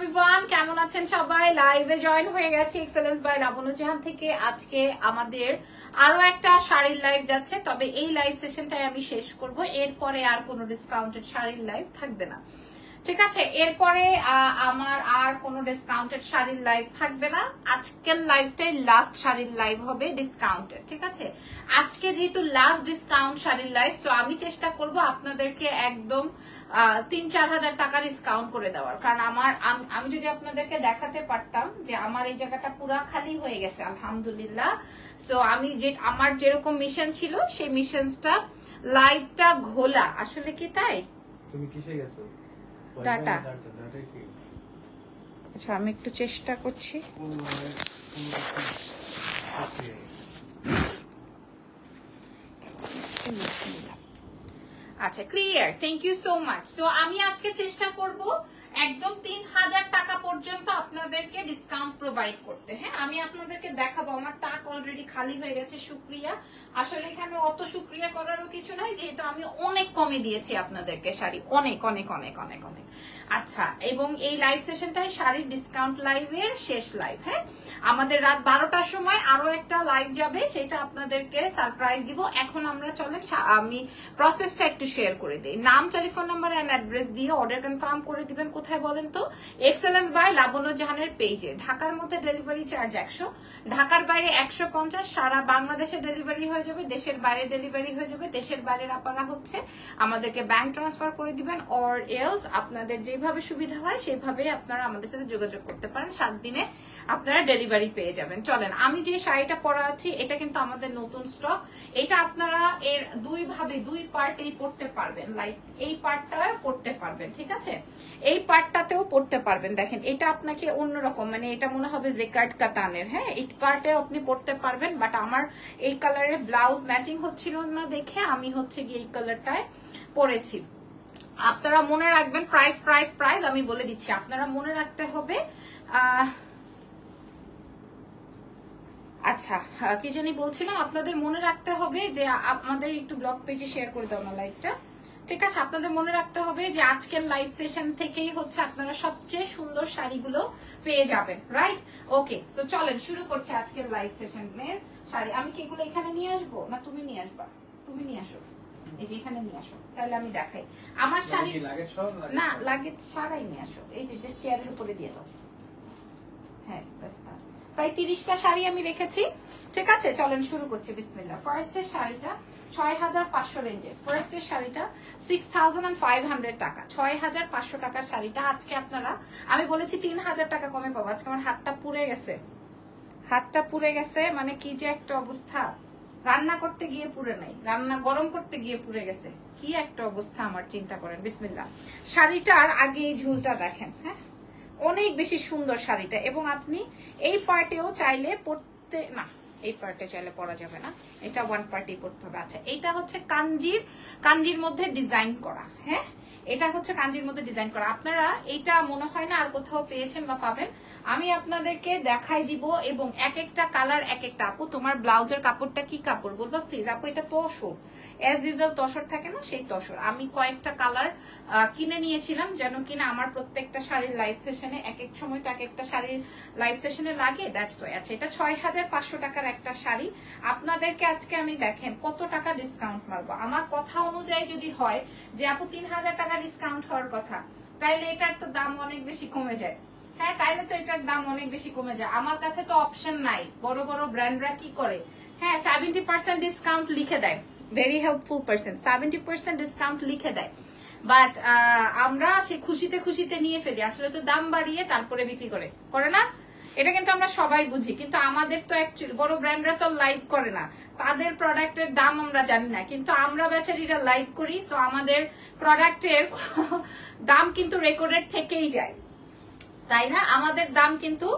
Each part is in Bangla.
এভরিওয়ান, কেমন আছেন সবাই? লাইভে জয়েন হয়ে গেছে এক্সেলেন্স বাই লাবণ্য জাহান থেকে। আজকে আমাদের আরো একটা শাড়ির লাইভ যাচ্ছে, তবে এই লাইভ সেশনটাই আমি শেষ করব। এরপরে আর কোনো ডিসকাউন্টেড শাড়ির লাইভ থাকবে না, ঠিক আছে? এরপরে আমার আর কোনো ডিসকাউন্টেড শাড়ির লাইভ থাকবে না। আজকের লাইভটাই লাস্ট শাড়ির লাইভ হবে ডিসকাউন্টেড, ঠিক আছে? আজকে যেহেতু লাস্ট ডিসকাউন্ট শাড়ির লাইভ, তো আমি চেষ্টা করব আপনাদেরকে একদম ৩-৪ হাজার টাকা ডিসকাউন্ট করে দেওয়ার। কারণ আমি যদি আপনাদেরকে দেখাতে পারতাম যে আমার এই জায়গাটা পুরা খালি হয়ে গেছে আলহামদুলিল্লাহ। সো আমার যেরকম মিশন ছিল সেই মিশনটা লাইভটা ঘোলা, আসলে কি তাই? তুমি কিসে গেছো? ডাটা। ডাটা কি? আচ্ছা, আমি একটু চেষ্টা করছি। আচ্ছা, clear, thank you so much. So আমি আজকে চেষ্টা করব একদম ৩,০০০ টাকা পর্যন্ত আপনাদেরকে ডিসকাউন্ট প্রোভাইড করতে। হ্যাঁ, আমি আপনাদেরকে দেখাবো। আমার টাক অলরেডি খালি হয়ে গেছে, শুক্রিয়া। আসলে এখানে অত শুক্রিয়া করারও কিছু নাই, যেহেতু আমি অনেক কমে দিয়েছি আপনাদেরকে শাড়ি, অনেক অনেক অনেক অনেক অনেক। আচ্ছা, এবং এই লাইভ সেশনটাই শাড়ির ডিসকাউন্ট লাইভের শেষ লাইভ। হ্যাঁ, আমাদের রাত 12টার সময় আরো একটা লাইভ যাবে, সেটা আপনাদেরকে সারপ্রাইজ দিব। এখন আমরা চলেন আমি প্রসেসটা একটু শেয়ার করে দিই। নাম, টেলিফোন নাম্বার এন্ড অ্যাড্রেস দিয়ে অর্ডার কনফার্ম করে দিবেন। কোথায় বলেন তো? এক্সেলেন্স বাই লাবণ্য জাহানের পেজে। ঢাকার মধ্যে ডেলিভারি চার্জ 100, ঢাকার বাইরে 150। সারা বাংলাদেশে ডেলিভারি হয়ে যাবে, দেশের বাইরে ডেলিভারি হয়ে যাবে। দেশের বাইরের আপনারা হচ্ছে আমাদেরকে ব্যাংক ট্রান্সফার করে দিবেন, অর এলস আপনাদের যেভাবে সুবিধা হয় সেভাবে আপনারা আমাদের সাথে যোগাযোগ করতে পারেন। 7 দিনে আপনারা ডেলিভারি পেয়ে যাবেন। চলেন, আমি যে শাড়িটা পরা আছি এটা কিন্তু আমাদের নতুন স্টক। এটা আপনারা এর দুই পার্টেই পড়তে পারবেন। লাইক এই পার্টটাও পড়তে পারবেন, ঠিক আছে? এই পার্টটাতেও পড়তে পারবেন। দেখেন, এটা আপনাকে অন্যরকম, মানে এটা মনে হবে জেকার্ড কাতানের। হ্যাঁ, এই পার্টেও আপনি পড়তে পারবেন, বাট আমার এই কালারের ব্লাউজ ম্যাচিং হচ্ছিল না দেখে আমি হচ্ছে গিয়ে এই কালারটায় পরেছি। আপনারা মনে রাখবেন, প্রাইস প্রাইস প্রাইস আমি বলে দিচ্ছি, আপনারা মনে রাখতে হবে। আচ্ছা, কি জানি বলছিলাম, আপনাদের মনে রাখতে হবে যে আমাদের একটু ব্লগ পেজে শেয়ার করে দাও না লাইভটা, ঠিক আছে? আপনাদের মনে রাখতে হবে যে আজকের লাইভ সেশন থেকেই হচ্ছে আপনারা সবচেয়ে সুন্দর শাড়িগুলো পেয়ে যাবেন, রাইট? ওকে, তো চলেন শুরু করছি আজকের লাইভ সেশনের শাড়ি। আমি কি এগুলো এখানে নিয়ে আসবো না তুমি নিয়ে আসবা? তুমি নিয়ে আসো, এই যে এখানে নিয়ে আসো, তাহলে আমি দেখাই আমার শাড়ি। না, লাগেজ সারাই নিয়ে আসো, এই যে চেয়ারের উপরে দিয়ে দাও। হ্যাঁ, প্রায় 30টা শাড়ি আমি রেখেছি, ঠিক আছে? চলেন শুরু করছি, বিসমিল্লাহ। ফার্স্টের শাড়িটা 6500 রেঞ্জের। ফার্স্টের শাড়িটা 6500 টাকা, 6500 টাকার শাড়িটা আজকে আপনারা, আমি বলেছি 3000 টাকা কমে পাবো। আজকে আমার হাতটা পুড়ে গেছে, মানে কি যে একটা অবস্থা। রান্না করতে গিয়ে পুড়ে নাই, রান্না গরম করতে গিয়ে পুড়ে গেছে, কি একটা অবস্থা আমার, চিন্তা করেন। বিসমিল্লাহ। শাড়িটার আগে এই ঝুলটা দেখেন, হ্যাঁ, অনেক বেশি সুন্দর শাড়িটা। এবং আপনি এই পার্টেও চাইলে পরতে, না এই পার্টে চাইলে পরা যাবে না, এটা ওয়ান পার্টি পরতে হবে। আচ্ছা, এটা হচ্ছে কাঞ্জির মধ্যে ডিজাইন করা। হ্যাঁ, এটা হচ্ছে কাঞ্জির মধ্যে ডিজাইন করা। আপনারা এটা মনে হয় না আর কোথাও পেয়েছেন বা পাবেন। আমি আপনাদেরকে দেখাই দিব, এবং এক একটা কালার এক একটা। আপু, তোমার ব্লাউজের কাপড়টা কি কাপড় বলবো প্লিজ? আপু, এটা তসর, এজ ইউজুয়াল তসর থাকে না, সেই তসর। আমি কয়েকটা কালার কিনে নিয়েছিলাম, যেন কিনা আমার প্রত্যেকটা শাড়ির লাইভ সেশনে এক এক সময় তো এক একটা শাড়ির লাইভ সেশনে লাগে, দ্যাটস ওয়াই। আচ্ছা, এটা 6500 টাকার একটা শাড়ি। আপনাদেরকে আজকে আমি দেখেন কত টাকা ডিসকাউন্ট মারবো। আমার কথা অনুযায়ী যদি হয় যে আপু 3000 টাকা ডিসকাউন্ট হওয়ার কথা, তাইলে এটার তো দাম অনেক বেশি কমে যায়। হ্যাঁ, তাইলে তো এটার দাম অনেক বেশি কমে যায়। আমার কাছে তো অপশন নাই। বড় বড় ব্র্যান্ডরা কি করে, হ্যাঁ 70% ডিসকাউন্ট লিখে দেয়, ভেরি হেল্পফুল পারসন, 70% ডিসকাউন্ট লিখে দেয়, বাট আমরা সে খুশিতে খুশিতে নিয়ে ফেলি। আসলে তো দাম বাড়িয়ে তারপরে বিক্রি করে না, এটা কিন্তু আমরা সবাই বুঝি। কিন্তু আমাদের তো অ্যাকচুয়ালি বড় ব্র্যান্ডরা তো লাইভ করে না, তাদের প্রোডাক্টের দাম আমরা জানি না, কিন্তু আমরা বেচারিরা লাইভ করি। সো আমাদের প্রোডাক্টের দাম কিন্তু রেকর্ডেড থেকেই যায়, তাই না? আমাদের দাম কিন্তু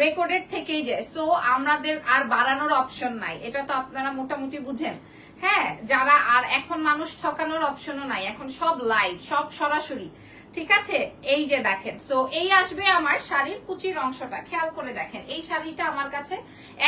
রেকর্ডেড থেকেই যায়। সো আমাদের আর বাড়ানোর অপশন নাই, এটা তো আপনারা মোটামুটি বুঝেন। হ্যাঁ, যারা আর এখন মানুষ ঠকানোর অপশনও নাই, এখন সব লাইভ, সব সরাসরি। ঠিক আছে, এই যে দেখেন। সো এই আসবে আমার শাড়ির কুচির অংশটা, খেয়াল করে দেখেন। এই শাড়িটা আমার কাছে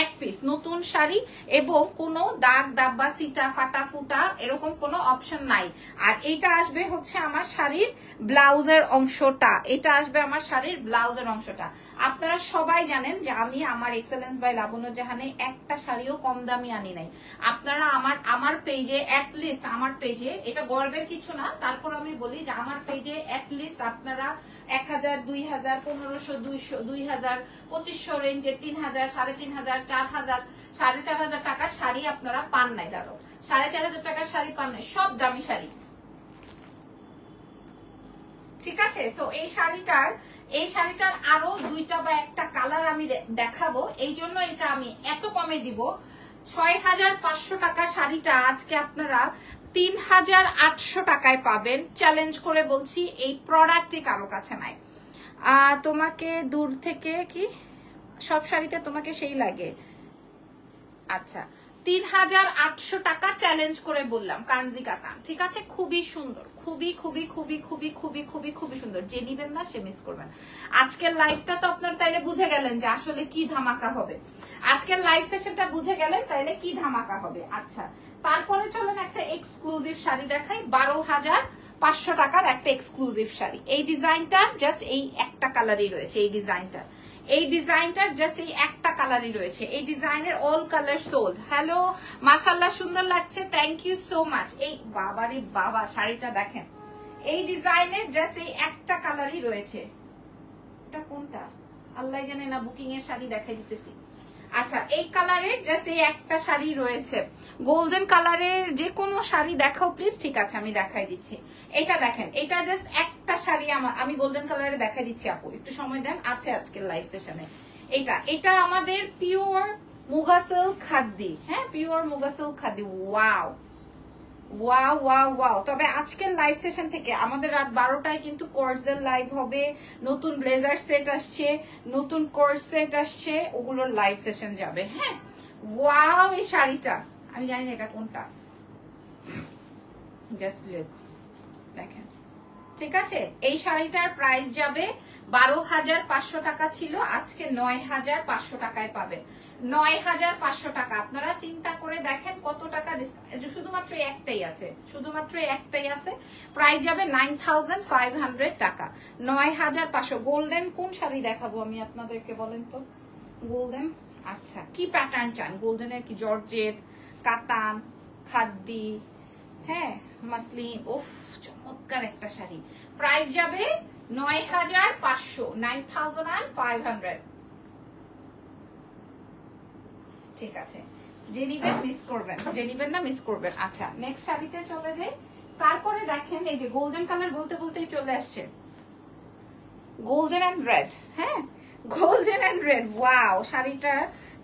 এক পিস নতুন শাড়ি, এবং কোনো দাগ দাব্বা সিটা ফাটা ফুটা এরকম কোনো অপশন নাই। আর এইটা আসবে হচ্ছে আমার শাড়ির ব্লাউজের অংশটা, এটা আসবে আমার শাড়ির ব্লাউজের অংশটা। আপনারা সবাই জানেন যে আমি আমার এক্সেলেন্স বাই লাবণ্য জাহানে একটা শাড়িও কম দামি আনি নাই। আপনারা আমার পেজে অ্যাটলিস্ট, আমার পেজে, এটা গর্বের কিছু না, তারপর আমি বলি যে আমার পেজে অ্যাটলিস্ট আপনারা 1000, 2000, 1500, 200, 2000, 2500 রেঞ্জের 3000, 3500, 4000, 4500 টাকার শাড়ি আপনারা পান নাই। দাঁড়ো, 4500 টাকার শাড়ি পান নাই, সব দামি শাড়ি। ঠিক আছে, সো এই শাড়িটার আরো দুইটা বা একটা কালার আমি দেখাবো, এই জন্য এটা আমি এত কমে দিব। 6500 টাকার শাড়িটা আজকে আপনারা 3800 টাকায় পাবেন। চ্যালেঞ্জ করে বলছি, এই প্রোডাক্টই কারো কাছে নাই। তোমাকে দূর থেকে কি সব শাড়িতে তোমাকে সেই লাগে? আচ্ছা, 3800 টাকা চ্যালেঞ্জ করে বললাম, কাঞ্জি কাতান। ঠিক আছে, খুবই সুন্দর, খুবই খুবই খুবই খুবই খুবই খুবই খুবই সুন্দর। যে নিবেন না সে মিস করবেন। আজকের লাইভটা তো আপনারা তাইলে বুঝে গেলেন যে আসলে কি ধামাকা হবে। আজকের লাইভ সেশনটা বুঝে গেলেন তাইলে কি ধামাকা হবে। আচ্ছা, তারপরে চলেন একটা এক্সক্লুসিভ শাড়ি দেখাই। 12500 টাকার একটা এক্সক্লুসিভ শাড়ি। এই ডিজাইনটার জাস্ট এই একটা কালারই রয়েছে। এই ডিজাইনটার জাস্ট এই একটা কালারই রয়েছে। এই ডিজাইনের অল কালার সোল্ড। হ্যালো, মাশাআল্লাহ, সুন্দর লাগছে, থ্যাংক ইউ সো মাচ। এই বাবারে বাবা, শাড়িটা দেখেন। এই ডিজাইনের জাস্ট এই একটা কালারই রয়েছে। এটা কোনটা আল্লাহ জানে না, বুকিং এর শাড়ি দেখাই দিতেছি। আচ্ছা, এই কালারের জাস্ট এই একটা শাড়ি রয়েছে। গোল্ডেন কালারের যে কোনো শাড়ি দেখাও প্লিজ। ঠিক আছে, আমি দেখাই দিচ্ছি। এটা দেখেন, এটা জাস্ট একটা শাড়ি আমি গোল্ডেন কালারে দেখাই দিচ্ছি। আপু একটু সময় দেন, আছে আজকের লাইভ সেশনে। এটা আমাদের পিওর মুগাসেল খাদ্দি। হ্যাঁ, পিওর মুগাসেল khadi. Wow wow wow wow. তবে আজকের লাইভ সেশন থেকে আমাদের রাত 12টায় কিন্তু কোর্সের লাইভ হবে। নতুন ব্লেজার সেট আসছে, নতুন কোর্স সেট আসছে, ওগুলোর লাইভ সেশন যাবে। হ্যাঁ, ওয়াও, এই শাড়িটা আমি জানি না এটা কোনটা, জাস্ট লুক, দেখেন। ঠিক আছে, এই শাড়িটার প্রাইস যাবে 12500 টাকা ছিল, আজকে 9500 টাকায় পাবেন। 9500 টাকা। আপনারা চিন্তা করে দেখেন কত টাকা। শুধুমাত্র একটাই আছে, প্রাইস যাবে 9500 টাকা। 9500। গোল্ডেন কোন শাড়ি দেখাবো আমি আপনাদেরকে, বলেন তো? গোল্ডেন, আচ্ছা, কি প্যাটার্ন চান? গোল্ডেনের কি জর্জেট, কাতান, খাদ্দি, হ্যাঁ, মাসলিন। উফ, চমৎকার একটা শাড়ি। প্রাইস যাবে 9500, 9500। ঠিক আছে, যে নিবেন মিস করবেন, যে নিবেন না মিস করবেন। আচ্ছা, নেক্সট শাড়িতে চলে যাই। তারপরে দেখেন, এই যে গোল্ডেন কালার বলতে বলতেই চলে আসছে গোল্ডেন এন্ড রেড। হ্যাঁ, গোল্ডেন এন্ড রেড। ওয়াও, শাড়িটার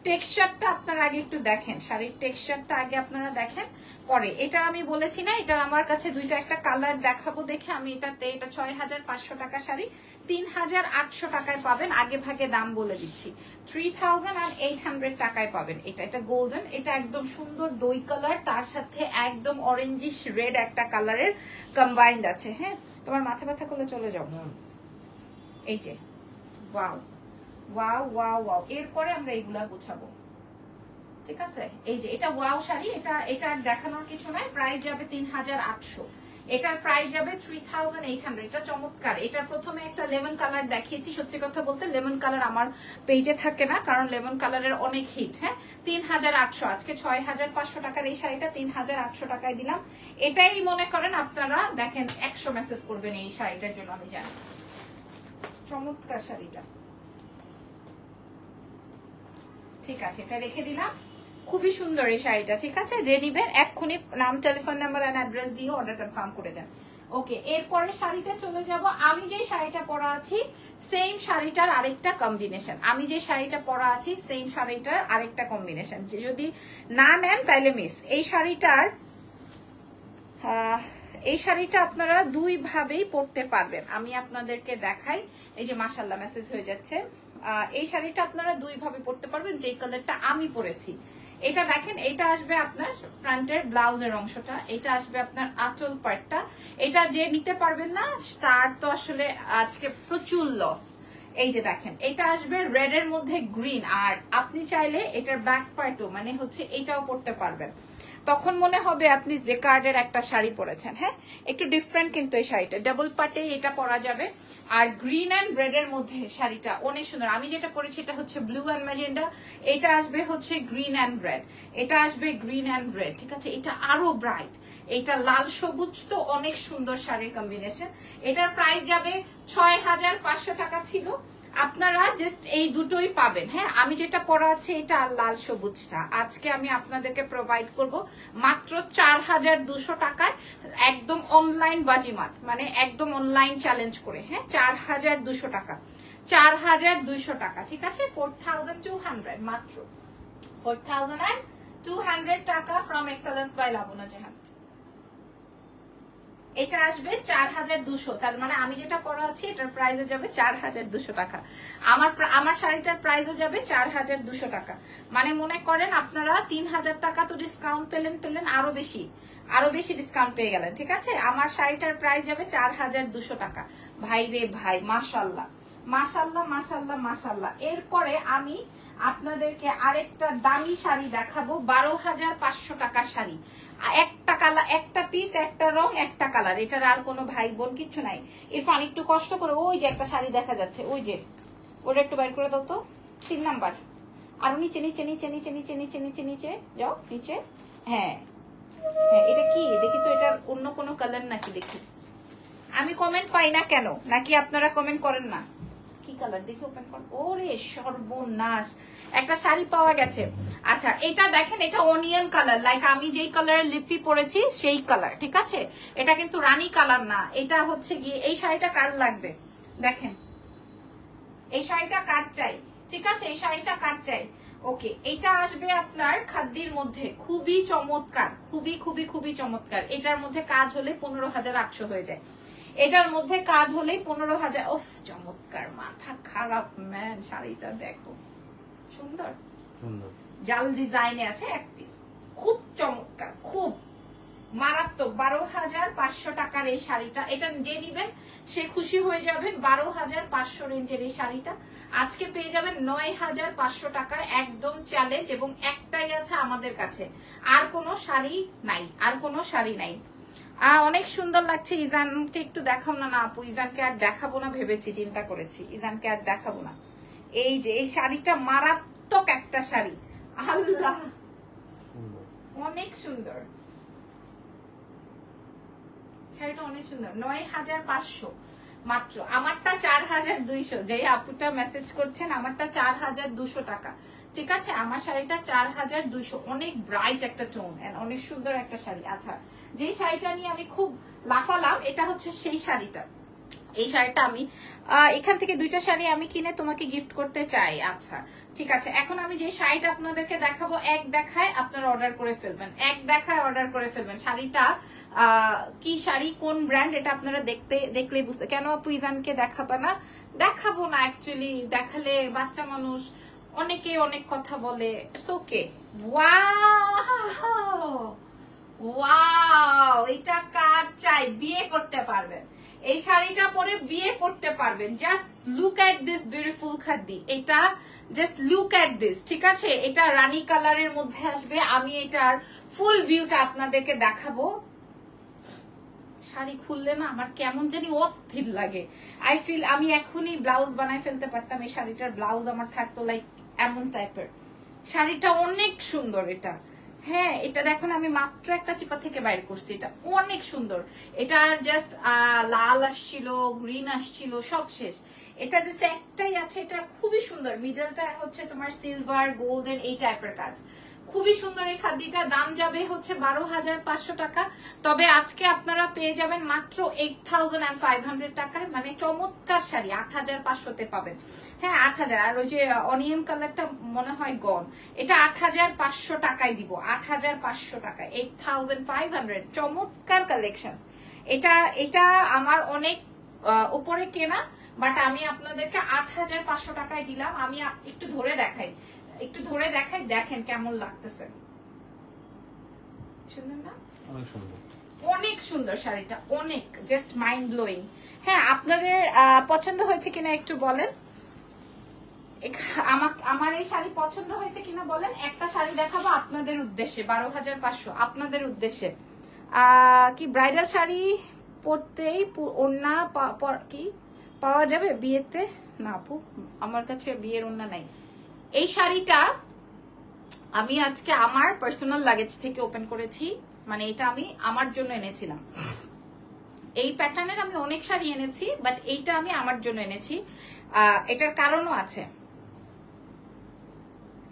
টেক্সচারটা আপনারা আগে একটু দেখেন। শাড়ির টেক্সচারটা আগে আপনারা দেখেন, পরে এটা আমি বলেছি না, এটা আমার কাছে দুইটা একটা কালার দেখাবো দেখে আমি এটা 6500 টাকা শাড়ি 3800 টাকায় পাবেন। আগে ভাগে দাম বলে দিচ্ছি, 3800 টাকায় পাবেন। এটা গোল্ডেন, এটা একদম সুন্দর দই কালার, তার সাথে একদম অরেঞ্জিশ রেড একটা কালারের কম্বাইন্ড আছে। হ্যাঁ, তোমার মাথা ব্যথা করলে চলে যাও। এই যে ওয়াও ওয়াও ওয়াও ওয়াও। এরপরে আমরা এইগুলা গুছাবো। ঠিক আছে, এই যে এটা ওয়াও শাড়ি, এটা দেখানোর কিছু নাই। প্রাইস যাবে 3800, এটার প্রাইস যাবে 3800। এটা চমৎকার। এটার প্রথমে একটা লেমন কালার দেখিয়েছি। সত্যি কথা বলতে লেমন কালার আমার পেজে থাকে না, কারণ লেমন কালারের অনেক হিট। হ্যাঁ, 3800। আজকে 6500 টাকার এই শাড়িটা 3800 টাকায় দিলাম। এটাই মনে করেন আপনারা দেখেন 100 মেসেজ করবেন এই শাড়িটার জন্য, আমি জানি। চমৎকার শাড়িটা। ঠিক আছে, এটা রেখে দিলাম। খুবই সুন্দর এই শাড়িটা। ঠিক আছে, যে নিবেন এক্ষুনি নাম, টেলিফোন নাম্বার এন্ড অ্যাড্রেস দিয়ে অর্ডার কনফার্ম করে দেন। ওকে, এরপরে শাড়িতে চলে যাব। আমি যে শাড়িটা পরা আছি সেম শাড়িটার আরেকটা কম্বিনেশন। যদি না নেন তাইলে মিস। এই শাড়িটা আপনারা দুই ভাবেই পরতে পারবেন। আমি আপনাদেরকে দেখাই। এই যে মাশাআল্লাহ মেসেজ হয়ে যাচ্ছে। এই শাড়িটা আপনারা দুই ভাবে পরতে পারবেন। যে কালারটা আমি পরেছি, এটা দেখেন, এটা আসবে আপনার ফ্রন্টের ব্লাউজের অংশটা, এটা আসবে আপনার আঁচল পার্টটা। এটা যে নিতে পারবেন না তার তো আসলে আজকে প্রচুর লস। এই যে দেখেন, এটা আসবে রেড এর মধ্যে গ্রিন, আর আপনি চাইলে এটার ব্যাক পার্টও মানে হচ্ছে এটাও পরতে পারবেন, তখন মনে হবে আপনি জেকার্ডের একটা শাড়ি পরেছেন। হ্যাঁ, একটু ডিফারেন্ট কিন্তু এই শাড়িটা, ডাবল পার্টে এটা পরা যাবে। আর গ্রিন অ্যান্ড রেড এর মধ্যে শাড়িটা অনেক সুন্দর। আমি যেটা পরেছি এটা হচ্ছে ব্লু অ্যান্ড ম্যাজেন্ডা, এটা আসবে হচ্ছে গ্রিন অ্যান্ড রেড, এটা আসবে গ্রিন অ্যান্ড রেড, ঠিক আছে? এটা আরো ব্রাইট, এটা লাল সবুজ, তো অনেক সুন্দর শাড়ির কম্বিনেশন। এটার প্রাইস যাবে 6500 টাকা ছিল, আপনারা জাস্ট এই দুটোই পাবেন। হ্যাঁ, আমি যেটা পরা আছে এটা আর লাল সবুজটা আজকে আমি আপনাদেরকে প্রোভাইড করব মাত্র 4200 টাকায়, একদম অনলাইন বাজিমাত, মানে একদম অনলাইন চ্যালেঞ্জ করে। হ্যাঁ, 4200 টাকা, 4200 টাকা, ঠিক আছে? 4200 মাত্র, 4200 টাকা ফ্রম এক্সেলেন্স বাই লাবনা জাহান। এটা আসবে 4200, তার মানে আমি যেটা পরা আছি এটার প্রাইসও যাবে 4200 টাকা, আমার শাড়িটার প্রাইসও যাবে 4200 টাকা। মানে মনে করেন আপনারা 3000 টাকা তো ডিসকাউন্ট পেলেন, আরো বেশি ডিসকাউন্ট পেয়ে গেলেন, ঠিক আছে? আমার শাড়িটার প্রাইস যাবে 4200 টাকা। ভাই রে ভাই, মাশাআল্লাহ মাশাআল্লাহ মাশাআল্লাহ মাশাআল্লাহ। এরপরে আমি আপনাদেরকে আরেকটা দামি শাড়ি দেখাবো, 12500 টাকার শাড়ি, একটা কালার, একটা পিস, একটা রং, একটা কালার, এটার আর কোনো ভাই বোন কিচ্ছু নাই। ইরফান একটু কষ্ট করে, ওই যে একটা শাড়ি দেখা যাচ্ছে, ওই যে ওটা একটু বাইর করে দাও তো, 3 নাম্বার, আর নিচে নিচে নিচে নিচে নিচে নিচে নিচে নিচে যাও, নিচে। হ্যাঁ হ্যাঁ, এটা কি দেখি তো, এটার অন্য কোনো কালার নাকি দেখি। আমি কমেন্ট পাই না কেন, নাকি আপনারা কমেন্ট করেন না? কি কালার দেখি, ওপেন কর। ওরে সর্বনাশ, একটা শাড়ি পাওয়া গেছে। আচ্ছা, এটা দেখেন, এটা অনিয়ন কালার, লাইক আমি যেই কালারের লিপি পরেছি সেই কালার, ঠিক আছে? এটা কিন্তু রানী কালার না, এটা হচ্ছে গিয়ে, এই শাড়িটা কার লাগবে দেখেন, এই শাড়িটা কার চাই, ঠিক আছে? এই শাড়িটা কার চাই? ওকে, এটা আসবে আপনার খাদ্যির মধ্যে, খুবই চমৎকার, খুবই খুবই খুবই চমৎকার। এটার মধ্যে কাজ হলে 15800 হয়ে যায়, এটার মধ্যে কাজ হলেই 15000। ওফ চমৎকার, মাথা খারাপ ম্যান, শাড়িটা দেখো, সুন্দর সুন্দর জাল ডিজাইনে আছে, এক পিস, খুব চমৎকার, খুব মারাত্মক। 12500 টাকার এই শাড়িটা, এটা যে নিবেন সে খুশি হয়ে যাবেন। 12500 রেঞ্জের এই শাড়িটা আজকে পেয়ে যাবেন 9500 টাকায়, একদম চ্যালেঞ্জ, এবং একটাই আছে আমাদের কাছে, আর কোনো শাড়ি নাই, আর কোনো শাড়ি নাই। অনেক সুন্দর লাগছে। ইজানকে একটু দেখাবো না? না আপু, ইজানকে আর দেখাবো না ভেবেছি, চিন্তা করেছি ইজানকে আর দেখাবো না। এই যে এই শাড়িটা মারাত্মক একটা শাড়ি, আল্লাহ অনেক সুন্দর শাড়িটা, অনেক সুন্দর। 9500 মাত্র, আমারটা 4200, যে আপুটা মেসেজ করছেন আমারটা 4200 টাকা, ঠিক আছে? আমার শাড়িটা 4200, অনেক ব্রাইট একটা টোন, অনেক সুন্দর একটা শাড়ি। আচ্ছা, যে শাড়িটা নিয়ে আমি খুব লাফালাম এটা হচ্ছে সেই শাড়িটা। এই শাড়িটা আমি এখান থেকে 2টা শাড়ি আমি কিনে তোমাকে গিফট করতে চাই। আচ্ছা ঠিক আছে, এখন আমি যে শাড়িটা আপনাদেরকে দেখাবো, এক দেখায় আপনারা অর্ডার করে ফেলবেন, এক দেখায় অর্ডার করে ফেলবেন। শাড়িটা কি শাড়ি, কোন ব্র্যান্ড, এটা আপনারা দেখলেই বুঝতে। কেন আপু ইজানকে দেখাবা না? দেখাবো না, অ্যাকচুয়ালি দেখালে বাচ্চা মানুষ অনেকে অনেক কথা বলে, ইটস ওকে। ওয়াও ওয়াও, এটা কার চাই, বিয়ে করতে পারবেন, এই শাড়িটা পরে বিয়ে করতে পারবেন। Just look at this beautiful khadi, এটা জাস্ট লুক এট দিস, ঠিক আছে? এটা রানী কালারের মধ্যে আসবে, আমি এটার ফুল ভিউটা আপনাদেরকে দেখাবো। শাড়ি খুললে না আমার কেমন জানি অস্থির লাগে, আই ফিল আমি এখনই ব্লাউজ বানাই ফেলতে পারতাম, এই শাড়িটার ব্লাউজ আমার থাকতো লাইক এমন টাইপের। শাড়িটা অনেক সুন্দর এটা, হ্যাঁ এটা দেখুন, আমি মাত্র একটা চিপা থেকে বাইর করছি, এটা অনেক সুন্দর। এটা জাস্ট লাল আসছিল, গ্রিন আসছিল, সব শেষ, এটা জাস্ট একটাই আছে, এটা খুবই সুন্দর। মিডলটা হচ্ছে তোমার সিলভার গোল্ডেন এই টাইপের কাজ, খুবই সুন্দর। এই খাদ্যটা দাম যাবে হচ্ছে 12500 টাকা, তবে আজকে আপনারা পেয়ে যাবেন মাত্র 8500 টাকায়, মানে চমৎকার শাড়ি 8500-তে পাবেন। হ্যাঁ 8000, আর ওই যে অনিয়ন কালারটা মনে হয় গন, এটা 8500 টাকায় দিব, 8500 টাকায়, 8500, চমৎকার কালেকশন। এটা আমার অনেক উপরে কেনা, বাট আমি আপনাদেরকে 8500 টাকায় দিলাম। আমি একটু ধরে দেখাই, একটু ধরে দেখাই, দেখেন কেমন লাগতেছে। সুন্দর না? অনেক সুন্দর। অনেক সুন্দর শাড়িটা, অনেক জাস্ট মাইন্ড ব্লোয়িং। হ্যাঁ, আপনাদের পছন্দ হয়েছে কিনা একটু বলেন। আমার এই শাড়ি পছন্দ হয়েছে কিনা বলেন। একটা শাড়ি দেখাবো আপনাদের উদ্দেশ্যে, 12,500 আপনাদের উদ্দেশ্যে। কি ব্রাইডাল শাড়ি পরতেই ওড়না কি পাওয়া যাবে বিয়েতে? না আপু, আমার কাছে বিয়ের ওড়না নাই। এই শাড়িটা আমি আজকে আমার পার্সোনাল লাগেজ থেকে ওপেন করেছি, মানে এটা আমি আমার জন্য এনেছিলাম। এই প্যাটার্নের আমি অনেক শাড়ি এনেছি, বাট এইটা আমি আমার জন্য এনেছি। এটার কারণও আছে,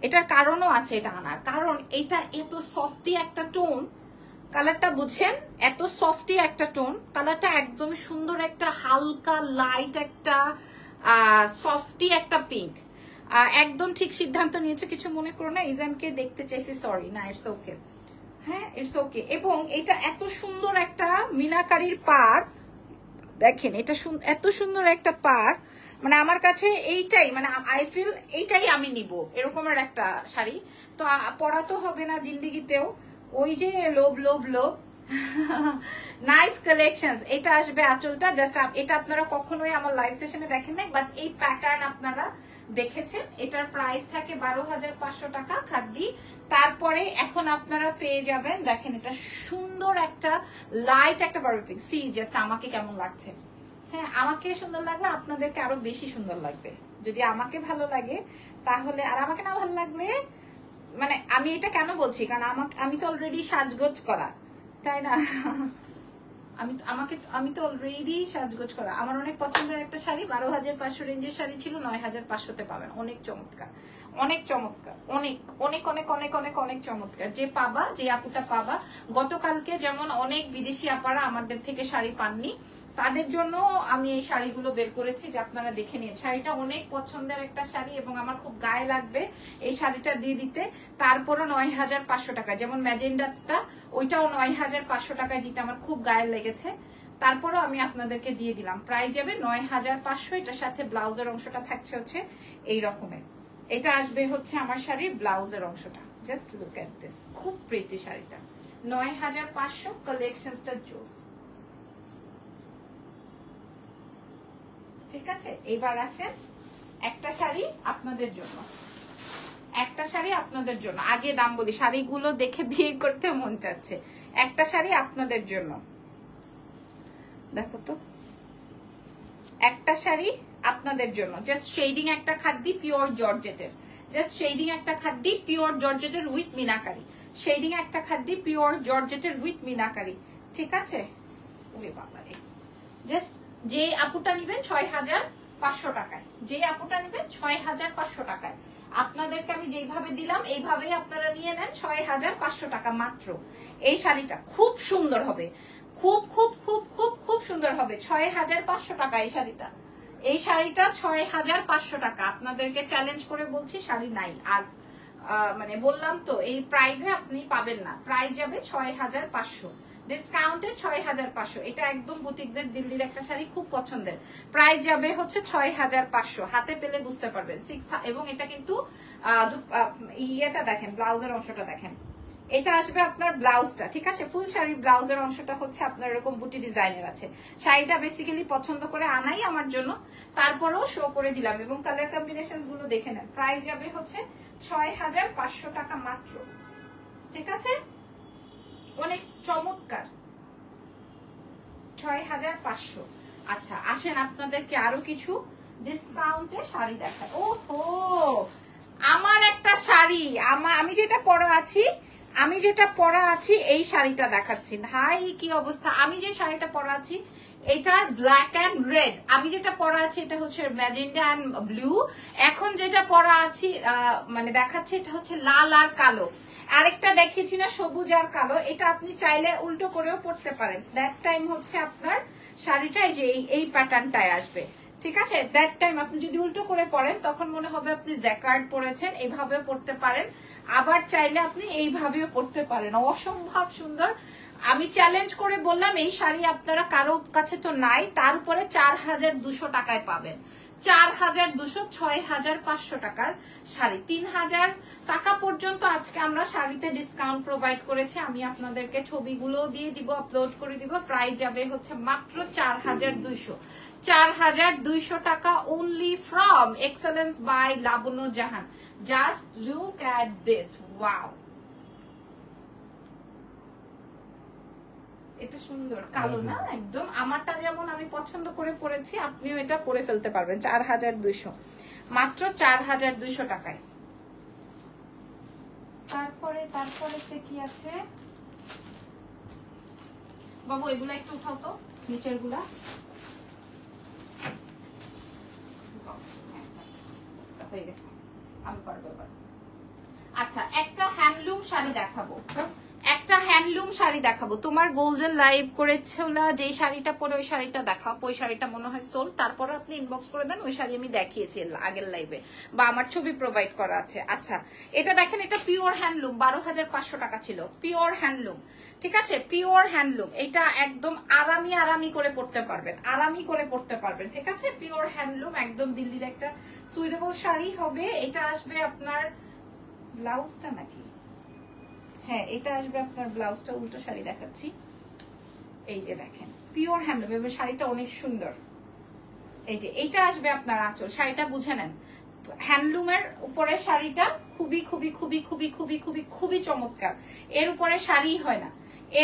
এটার কারণও আছে এটা আনার কারণ। এটা এত সফটি একটা টোন, কালারটা বুঝেন, এত সফটি একটা টোন, কালারটা একদম সুন্দর, একটা হালকা লাইট একটা সফটি একটা পিঙ্ক। একদম ঠিক সিদ্ধান্ত নিয়েছে, কিছু মনে করো না। ইজানকে দেখতে চাইছি, সরি। না, ইটস ওকে। হ্যাঁ, ইটস ওকে। এবং এটা এত সুন্দর একটা মিনাকারির পার, দেখেন এটা এত সুন্দর একটা পার, মানে আমার কাছে এইটাই, মানে আই ফিল এইটাই আমি নিব, এরকমের একটা শাড়ি। তো পরা তো হবে না জিন্দিগিতেও, ওই যে লোভ লোভ লোভ। Nice collections. এটা আসবে আঁচলটা, জাস্ট এটা আপনারা কখনোই আমার লাইভ সেশনে দেখেন নাই, বাট এই প্যাটার্ন আপনারা দেখেছেন। এটার প্রাইস থাকে 12,500 টাকা খাদ্যি। তারপরে এখন আপনারা পেয়ে যাবেন, দেখেন এটা সুন্দর একটা লাইট একটা বারবি পিঙ্ক। সি জাস্ট আমাকে কেমন লাগছে। হ্যাঁ, আমাকে সুন্দর লাগলে আপনাদেরকে আরো বেশি সুন্দর লাগবে। যদি আমাকে ভালো লাগে তাহলে, আর আমাকে না ভালো লাগলে, মানে আমি এটা কেন বলছি, কারণ আমি তো অলরেডি সাজগোজ করা, তাই না? আমি তো অলরেডি সাজগোজ করা। আমার অনেক পছন্দের একটা শাড়ি, 12,500 রেঞ্জের শাড়ি ছিল, 9,500-তে পাবেন। অনেক চমৎকার, অনেক চমৎকার, অনেক অনেক অনেক অনেক অনেক অনেক চমৎকার। যে পাবা, যে আপুটা পাবা, গতকালকে যেমন অনেক বিদেশি আপারা আমাদের থেকে শাড়ি পাননি, তাদের জন্য আমি এই শাড়িগুলো বের করেছি, যে আপনারা দেখে নিন। শাড়িটা অনেক পছন্দের একটা শাড়ি এবং আমার খুব গায়ে লাগবে এই শাড়িটা দিয়ে দিতে। তারপরও 9,500 টাকা, যেমন ম্যাজেন্ডাটা ওইটাও 9,500 টাকায় দিতে আমার খুব গায়ে লেগেছে। তারপরও আমি আপনাদেরকে দিয়ে দিলাম, প্রাইস যাবে 9,500। এটার সাথে ব্লাউজের অংশটা থাকছে হচ্ছে এই রকমের। এটা আসবে হচ্ছে আমার শাড়ির ব্লাউজের অংশটা। জাস্ট লুক এট দিস, খুব প্রিটি শাড়িটা। 9,500, কালেকশনসটা জোস। ঠিক আছে, এবার আসেন একটা শাড়ি আপনাদের জন্য, একটা শাড়ি আপনাদের জন্য। আগে দাম বলি, শাড়িগুলো দেখে বিয়ে করতে মন চাচ্ছে। একটা শাড়ি আপনাদের জন্য, দেখো তো, একটা শাড়ি আপনাদের জন্য। জাস্ট শেডিং একটা খাদ্যি পিওর জর্জেটের, জাস্ট শেডিং একটা খাদ্যি পিওর জর্জেটের উইথ মিনাকারি, শেডিং একটা খাদ্যি পিওর জর্জেটের উইথ মিনাকারি। ঠিক আছে, ওরে বাবা রে। জাস্ট যে আপুটা নিবেন 6,500 টাকায়, যে আপুটা নিবেন 6,500 টাকায়। আপনাদেরকে আমি যেইভাবে দিলাম এইভাবেই আপনারা নিয়ে নেন, 6,500 টাকা মাত্র। এই শাড়িটা খুব সুন্দর হবে, খুব খুব খুব খুব খুব সুন্দর হবে। 6,500 টাকা এই শাড়িটা, এই শাড়িটা 6,500 টাকা। আপনাদেরকে চ্যালেঞ্জ করে বলছি, শাড়ি নাই আর। মানে বললাম তো, এই প্রাইসে আপনি পাবেন না। প্রাইস যাবে 6,500, ডিসকাউন্টে 6,500। এটা একদম বুটিকসের দিল্লির একটা শাড়ি, খুব পছন্দের। প্রাইস যাবে হচ্ছে 6,500। হাতে পেলে বুঝতে পারবেন। এবং এটা কিন্তু ইয়েটা দেখেন, ব্লাউজের অংশটা দেখেন। এটা আসবে আপনার ব্লাউজটা, ঠিক আছে? ফুল শাড়ির ব্লাউজের অংশটা হচ্ছে আপনার এরকম বুটি ডিজাইনের আছে। শাড়িটা বেসিক্যালি পছন্দ করে আনাই আমার জন্য, তারপরেও শো করে দিলাম। এবং কালার কম্বিনেশনস গুলো দেখে নেন। প্রাইস যাবে হচ্ছে 6,500 টাকা মাত্র। ঠিক আছে, অনেক চমৎকার, 6,500। আচ্ছা, আসেন আপনাদেরকে আরো কিছু ডিসকাউন্টে শাড়ি দেখায়। ওহো, আমার একটা শাড়ি, আমি যেটা পরা আছি এই শাড়িটা দেখাচ্ছি। ভাই কি অবস্থা! আমি যে শাড়িটা পরা আছি এটা ব্ল্যাক অ্যান্ড রেড। আমি যেটা পরা আছি এটা হচ্ছে ম্যাজেন্ডা অ্যান্ড ব্লু। এখন যেটা পরা আছি মানে দেখাচ্ছি, এটা হচ্ছে লাল আর কালো। আরেকটা দেখিয়েছি না, সবুজ আর কালো। এটা আপনি চাইলে উল্টো করেও পরতে পারেন। দ্যাট টাইম হচ্ছে আপনার শাড়িটা যে এই প্যাটার্নটায় আসবে। ঠিক আছে, দ্যাট টাইম আপনি যদি উল্টো করে পরেন তখন মনে হবে আপনি জ্যাকার্ড পরেছেন, এইভাবে পরতে পারেন। আবার চাইলে আপনি এইভাবেও পরতে পারেন। অসম্ভব সুন্দর। আমি চ্যালেঞ্জ করে বললাম এই শাড়ি আপনারা কারো কাছে তো নাই, তার উপরে 4200 টাকায় পাবেন। 4200, 6500 টাকার শাড়ি। 3000 টাকা পর্যন্ত আজকে আমরা শাড়িতে ডিসকাউন্ট প্রোভাইড করেছি। আমি আপনাদেরকে ছবিগুলো দিয়ে দিব, আপলোড করে দিব। প্রাইস যাবে হচ্ছে মাত্র 4200। 4200 টাকা only from Excellence by Labanya Jahan. Just look at this, wow! এটা সুন্দর কালো না, একদম আমারটা যেমন আমি পছন্দ করে পরেছি, আপনিও এটা পরে ফেলতে পারবেন। 4200, মাত্র 4200 টাকায়। তারপরে কি আছে বাবু, এগুলা একটু উঠাও তো, নিচের গুলা। হয়ে গেছে, আমি পারবো এবার। আচ্ছা, একটা হ্যান্ডলুম শাড়ি দেখাবো, একটা হ্যান্ডলুম শাড়ি দেখাবো। তোমার গোল্ডেন লাইভ করেছিল যে শাড়িটা পরে, ওই শাড়িটা দেখাও। ওই শাড়িটা মনে হয় সোল, তারপরে আপনি ইনবক্স করে দেন। ওই শাড়ি আমি দেখিয়েছি আগের লাইভে, বা আমার ছবি প্রোভাইড করা আছে। আচ্ছা, এটা দেখেন, এটা পিওর হ্যান্ডলুম, 12500 টাকা ছিল। পিওর হ্যান্ডলুম, ঠিক আছে, পিওর হ্যান্ডলুম। এটা একদম আরামি করে পড়তে পারবেন, আরামি করে পড়তে পারবেন, ঠিক আছে। পিওর হ্যান্ডলুম, একদম দিল্লির একটা সুইটেবল শাড়ি হবে। এটা আসবে আপনার ব্লাউজটা নাকি, হ্যাঁ এটা আসবে আপনার ব্লাউজটা। উল্টো শাড়ি দেখাচ্ছি, এই যে দেখেন পিওর হ্যান্ডলুম, এবার শাড়িটা অনেক সুন্দর। এই যে এইটা আসবে আপনার আঁচল, শাড়িটা বুঝে নেন। হ্যান্ডলুমের উপরে শাড়িটা খুবই খুবই খুবই খুবই খুবই খুবই খুবই চমৎকার। এর উপরে শাড়ি হয় না,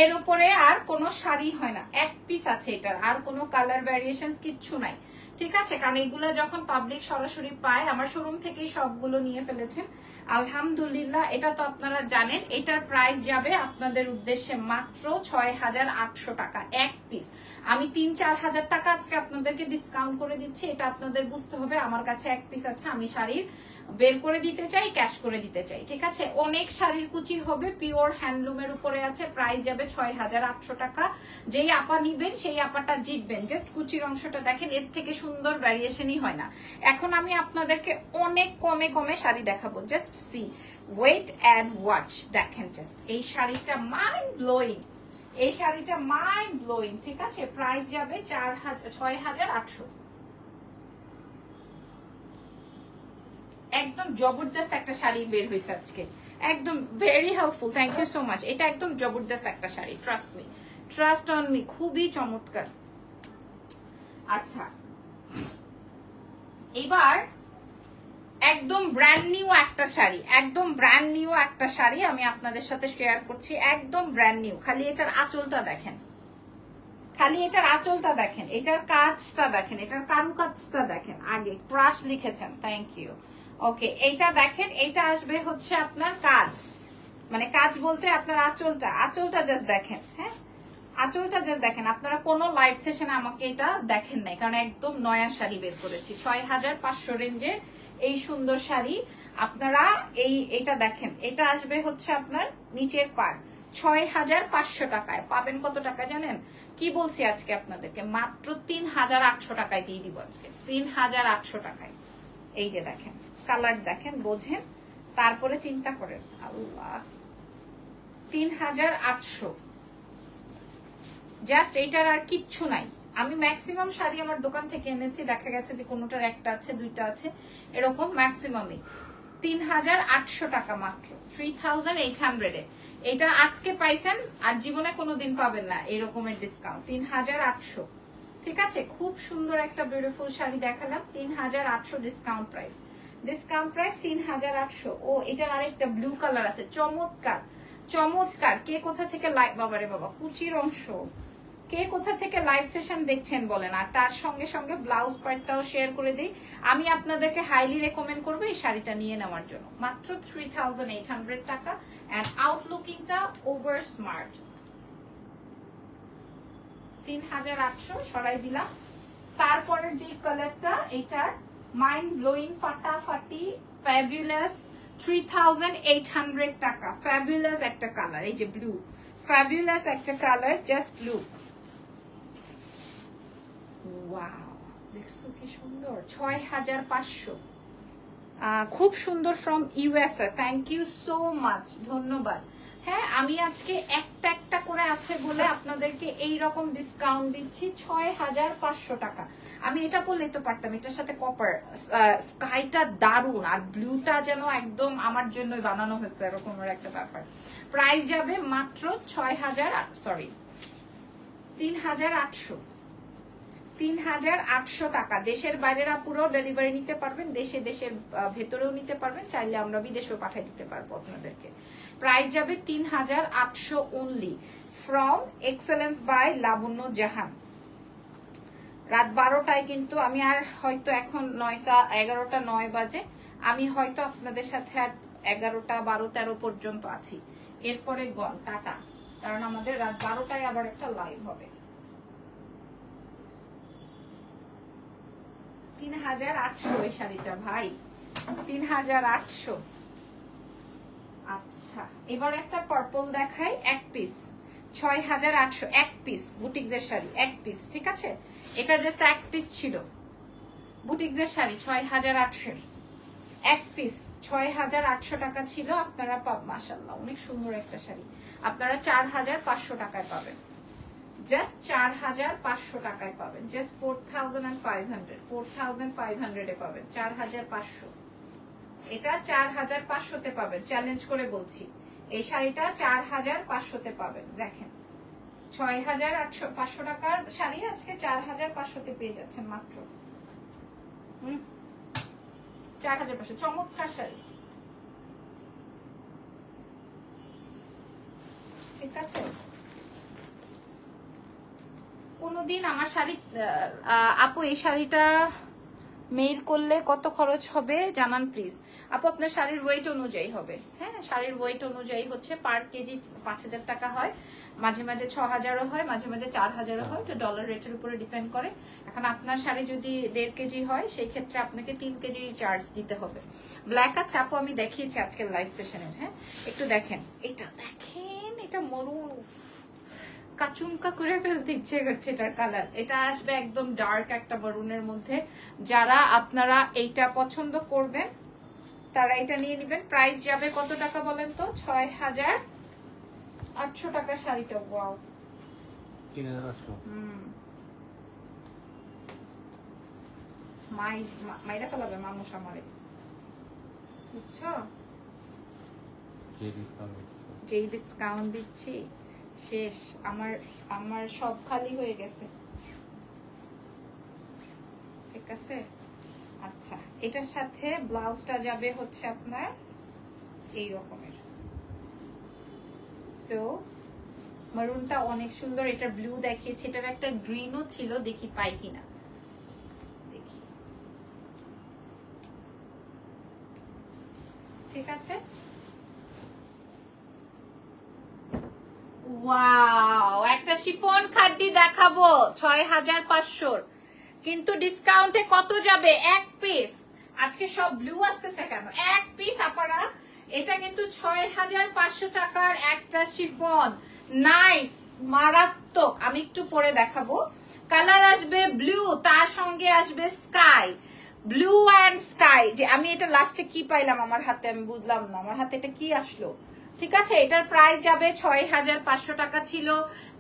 এর উপরে আর কোনো শাড়ি হয় না। এক পিস আছে এটার, আর কোনো কালার ভ্যারিয়েশন কিচ্ছু নাই, ঠিক আছে। কারণ এগুলো যখন পাবলিক সরাসরি পায়, আমার শোরুম থেকেই সবগুলো নিয়ে ফেলেছেন আলহামদুলিল্লাহ। এটা তো আপনারা জানেন। এটার প্রাইস যাবে আপনাদের উদ্দেশ্যে মাত্র 6800 টাকা এক পিস। আমি 3-4 হাজার টাকা আজকে আপনাদেরকে ডিসকাউন্ট করে দিচ্ছি। এটা আপনাদের বুঝতে হবে, আমার কাছে এক পিস আছে, আমি শাড়ির বের করে দিতে চাই, ক্যাশ করে দিতে চাই, ঠিক আছে। অনেক শাড়ির কুচি হবে, পিওর হ্যান্ডলুমের উপরে আছে। প্রাইস যাবে 6800 টাকা। যেই আপা নিবেন সেই আপাটা জিতবেন। জাস্ট কুচির অংশটা দেখেন, এর থেকে সুন্দর ভ্যারিয়েশনই হয় না। এখন আমি আপনাদেরকে অনেক কমে কমে শাড়ি দেখাবো, just see, wait and watch. দেখেন জাস্ট এই শাড়িটা মাইন্ড ব্লোয়িং, এই শাড়িটা মাইন্ড ব্লোয়িং, ঠিক আছে। প্রাইস যাবে 6800। একদম জবরদস্ত একটা শাড়ি বের হয়েছে আজকে, একদম very helpful. Thank you so much. এটা একদম জবরদস্ত একটা sari, trust me, trust on me, খুবই চমৎকার। আচ্ছা, এবার একদম ব্র্যান্ড নিউ একটা শাড়ি, একদম ব্র্যান্ড নিউ একটা শাড়ি আমি আপনাদের সাথে শেয়ার করছি, একদম ব্র্যান্ড নিউ। খালি এটার আঁচলটা দেখেন, খালি এটার আঁচলটা দেখেন, এটার কাজটা দেখেন, এটার কারুকাজটা দেখেন। আগে ক্রাশ লিখেছেন, থ্যাংক ইউ। ওকে, এইটা দেখেন, এইটা আসবে হচ্ছে আপনার কাজ, মানে কাজ বলতে আপনার আঁচলটা, আঁচলটা জাস্ট দেখেন, হ্যাঁ আঁচলটা জাস্ট দেখেন। আপনারা কোনো লাইভ সেশনে আমাকে এটা দেখেন নাই, কারণ একদম নয়া শাড়ি বের করেছি। 6500 রেঞ্জের এই সুন্দর শাড়ি আপনারা এইটা দেখেন। এটা আসবে হচ্ছে আপনার নিচের পাড়, 6500 টাকায় পাবেন। কত টাকা জানেন? কি বলছি আজকে আপনাদেরকে, মাত্র 3800 টাকায় দিয়ে দিব আজকে, 3800 টাকায়। এই যে দেখেন, কালার দেখেন, বোঝেন, তারপরে চিন্তা করেন। আল্লাহ, 3800, জাস্ট এইটার আর কিচ্ছু নাই। আমি ম্যাক্সিমাম শাড়ি আমার দোকান থেকে এনেছি, দেখা গেছে যে কোনোটার একটা আছে, দুইটা আছে, এরকম ম্যাক্সিমামই। 3800 টাকা মাত্র, 3800 এটা আজকে পাইছেন, আর জীবনে কোনোদিন পাবেন না এরকমের ডিসকাউন্ট। 3800, ঠিক আছে। খুব সুন্দর একটা বিউটিফুল শাড়ি দেখালাম, 3800 ডিসকাউন্ট প্রাইস, ডিসকাউন্ট প্রাইস 3800। ও এটার আরেকটা ব্লু কালার আছে, চমৎকার চমৎকার। কে কোথা থেকে লাইভ, বাবারে বাবা, কুচির অংশ, কে কোথা থেকে লাইভ সেশন দেখছেন বলেন। আর তার সঙ্গে সঙ্গে ব্লাউজ পার্টটাও শেয়ার করে দিই। আমি আপনাদেরকে হাইলি রেকমেন্ড করবো এই শাড়িটা নিয়ে নেওয়ার জন্য, মাত্র 3800 টাকা। And আউটলুকিংটা over smart. 3800 সরাই দিলাম। তারপরের যে কালারটা, এটার মাইন্ড ব্লোয়িং, ফাটাফাটি, ফ্যাবুলাস, 3800 টাকা। ফ্যাবুলাস একটা কালার, এই যে ব্লু, ফ্যাবুলাস একটা কালার, জাস্ট লুক, ওয়াও, দেখছো কি সুন্দর। 6500, খুব সুন্দর, from USA. Thank you so much, ধন্যবাদ। হ্যাঁ, আমি আজকে একটা একটা করে আছে বলে আপনাদেরকে এই রকম ডিসকাউন্ট দিচ্ছি 6500 টাকা। আমি এটা বললেই তো পারতাম, এটার সাথে কপার স্কাইটা দারুন, আর ব্লুটা যেন একদম আমার জন্যই বানানো হয়েছে এরকম একটা ব্যাপার। প্রাইস যাবে মাত্র 3800 টাকা। দেশের বাইরের আপুরাও ডেলিভারি নিতে পারবেন, দেশের ভেতরেও নিতে পারবেন, চাইলে আমরা বিদেশেও পাঠিয়ে দিতে পারবো আপনাদেরকে। প্রাইস যাবে 3800 অনলি, ফ্রম এক্সেলেন্স বাই লাবণ্য জাহান। রাত 12টায় কিন্তু আমি আর হয়তো এখন 11টা 9 বাজে, আমি হয়তো আপনাদের সাথে আর 11টা 12 13 পর্যন্ত আছি, এরপরে গন টাটা, কারণ আমাদের রাত 12টায় আবার একটা লাইভ হবে। 3800 এই শাড়িটা ভাই, 3800। আচ্ছা, এবার একটা পার্পল দেখাই, এক পিস 6800, এক পিস বুটিক্সের শাড়ি, এক পিস, ঠিক আছে? এটা জাস্ট এক পিস ছিল বুটিক্সের শাড়ি 6800, এক পিস 6800 টাকা ছিল। আপনারা মাশাআল্লাহ অনেক সুন্দর একটা শাড়ি, আপনারা 4500 টাকায় পাবেন, জাস্ট 4500 টাকায় পাবেন, জাস্ট 4500 এ পাবেন 4500। এটা 4500 তে পাবেন, চ্যালেঞ্জ করে বলছি, এই শাড়িটা 4500 তে পাবেন। দেখেন 6500 টাকার শাড়ি আজকে 4500 তে পেয়ে যাচ্ছেন মাত্র। 4500, চমৎকার শাড়ি, ঠিক আছে? কোনদিন আমার শাড়ি আপু এই শাড়িটা মেইল করলে কত খরচ হবে জানান প্লিজ। আপু আপনার শাড়ির ওয়েট অনুযায়ী হবে, হ্যাঁ শাড়ির ওয়েট অনুযায়ী হচ্ছে পার কেজি 5000 টাকা হয়, মাঝে মাঝে 6000ও হয়, মাঝে মাঝে 4000ও হয়, এটা ডলার রেটের উপরে ডিপেন্ড করে। এখন আপনার শাড়ি যদি 1.5 কেজি হয় সেই ক্ষেত্রে আপনাকে 3 কেজি চার্জ দিতে হবে। ব্ল্যাক আছে আপু, আমি দেখিয়েছি আজকের লাইভ সেশনের, হ্যাঁ একটু দেখেন, এটা দেখেন, এটা মরুন, কাচুমকা করে ফেলতে ইচ্ছে করছে এটার কালার। এটা আসবে একদম ডার্ক একটা মেরুনের মধ্যে, যারা আপনারা এইটা পছন্দ করবেন তারা এটা নিয়ে নেবেন। প্রাইস যাবে কত টাকা বলেন তো? 6800 টাকা শাড়িটা। ওয়াও, 3800। মাইরা ফেলাবে মানুষ আমারে, বুঝছো? যেই ডিসকাউন্ট দিচ্ছি শেষ, আমার সব খালি হয়ে গেছে, ঠিক আছে? আচ্ছা, এটার সাথে ব্লাউজটা যাবে হচ্ছে আপনার এই রকমের। সো মেরুনটা অনেক সুন্দর, এটা ব্লু দেখিয়েছি, এটার একটা গ্রিনও ছিল, দেখি পাই কিনা, দেখি, ঠিক আছে? ওয়াও, একটা শিফন খাড্ডি দেখাবো 6500, কিন্তু ডিসকাউন্টে কত যাবে? এক পিস, আজকে সব ব্লু আসতেছে কেন? এক পিস আপনারা, এটা কিন্তু 6500 টাকার একটা শিফন, নাইস, মারাত্মক। আমি একটু পরে দেখাবো, কালার আসবে ব্লু, তার সঙ্গে আসবে স্কাই, ব্লু অ্যান্ড স্কাই। যে আমি এটা লাস্টে কি পাইলাম আমার হাতে, আমি বুঝলাম না আমার হাতে এটা কি আসলো, ঠিক আছে? এটার প্রাইস যাবে 6500 টাকা ছিল,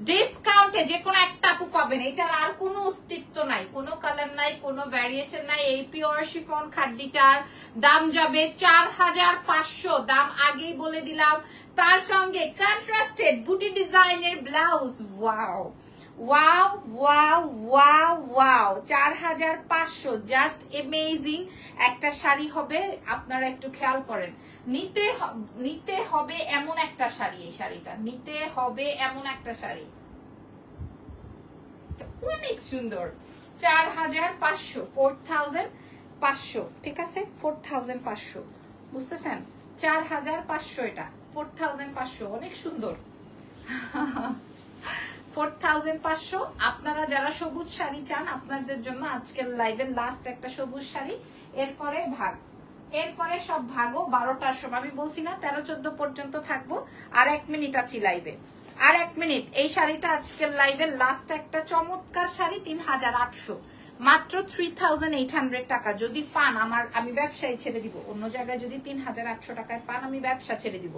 ডিসকাউন্টে যে কোনো একটা আপু পাবেন, এটার আর কোনো অস্তিত্ব নাই, কোনো কালার নাই, কোনো ভ্যারিয়েশন নাই। এই পিওর শিফন খাড্ডিটার দাম যাবে 4500, দাম আগেই বলে দিলাম। তার সঙ্গে কন্ট্রাস্টেড বুটি ডিজাইনের blouse, wow wow wow wow wow, 4500, just amazing একটা শাড়ি হবে। আপনারা একটু খেয়াল করেন, নিতে হবে এমন একটা শাড়ি, এই শাড়িটা নিতে হবে এমন একটা শাড়ি, অনেক সুন্দর। 4500, 4500, ঠিক আছে? 4500, বুঝতেছেন? 4500, এটা 4500, অনেক সুন্দর। 4500। আপনারা যারা সবুজ শাড়ি চান, আপনাদের জন্য আজকের লাইভের লাস্ট একটা সবুজ শাড়ি, এরপরে এরপরে সব ভাগও 12টার সময়। আমি বলছি না 13-14 পর্যন্ত থাকবো, আর 1 মিনিট আছি লাইভে, আর 1 মিনিট। এই শাড়িটা আজকের লাইভের লাস্ট একটা চমৎকার শাড়ি, 3800, মাত্র 3800 টাকা। যদি পান, আমি ব্যবসায় ছেড়ে দিব, অন্য জায়গায় যদি 3800 টাকায় পান আমি ব্যবসা ছেড়ে দিব।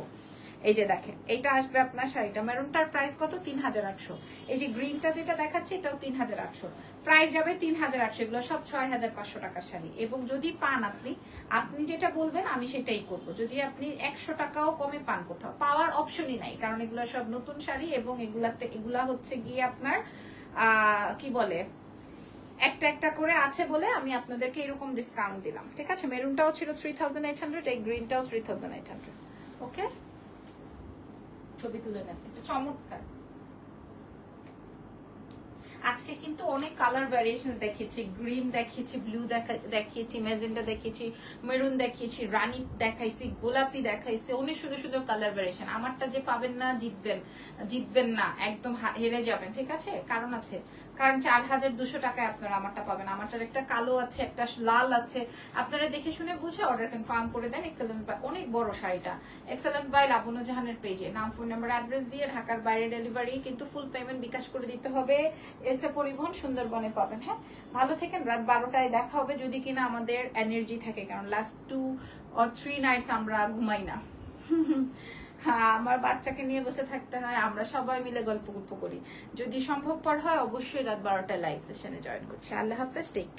এই যে দেখেন, এটা আসবে আপনার শাড়িটা মেরুনটার প্রাইস কত? 3800। এই যে গ্রিনটা যেটা দেখাচ্ছে এটাও 3800, প্রাইস যাবে 3800। এগুলো সব 6500 টাকার শাড়ি। এবং যদি পান আপনি যেটা বলবেন আমি সেটাই করব। যদি আপনি 100 টাকাও কমে পান, কোথাও পাওয়ার অপশনই নাই, কারণ এগুলো সব নতুন শাড়ি এবং এগুলা হচ্ছে গিয়ে আপনার কি বলে একটা একটা করে আছে বলে আমি আপনাদেরকে এরকম ডিসকাউন্ট দিলাম, ঠিক আছে? মেরুনটাও ছিল 3800, এই গ্রিনটাও 3800। ওকে, ছবি তুলে নেন, এটা চমৎকার। আজকে কিন্তু অনেক কালার ভ্যারিয়েশন দেখিয়েছি, গ্রিন দেখিয়েছি, ব্লু দেখিয়েছি, মেজেন্টা দেখিয়েছি, মেরুন দেখিয়েছি, রানী দেখাইছি, গোলাপি দেখাইছি, অনেক সুন্দর সুন্দর কালার ভ্যারিয়েশন। আমারটা যে পাবেন না, জিতবেন না, একদম হেরে যাবেন, ঠিক আছে? কারণ আছে, কারণ 4200 টাকায় আপনারা আমারটা পাবেন। আমারটার একটা কালো আছে, একটা লাল আছে, আপনারা দেখে শুনে বুঝে অর্ডার কনফার্ম করে দেন। এক্সেলেন্স বাই, অনেক বড় শাড়িটা, এক্সেলেন্স বাই লাবণ্য জাহানের পেজে নাম, ফোন নাম্বার, অ্যাড্রেস দিয়ে ঢাকার বাইরে ডেলিভারি, কিন্তু ফুল পেমেন্ট বিকাশ করে দিতে হবে। এসে পরিবহন সুন্দরবনে পাবেন। হ্যাঁ, ভালো থেকেন। রাত 12টায় দেখা হবে, যদি কিনা আমাদের এনার্জি থাকে, কারণ লাস্ট 2 or 3 নাইটস আমরা ঘুমাই না। হ্যাঁ, আমার বাচ্চাকে নিয়ে বসে থাকতে হয়, আমরা সবাই মিলে গল্প করি। যদি সম্ভবপর হয় অবশ্যই রাত 12টায় লাইভ সেশনে জয়েন করছি। আল্লাহ হাফেজ, টেক কেয়ার।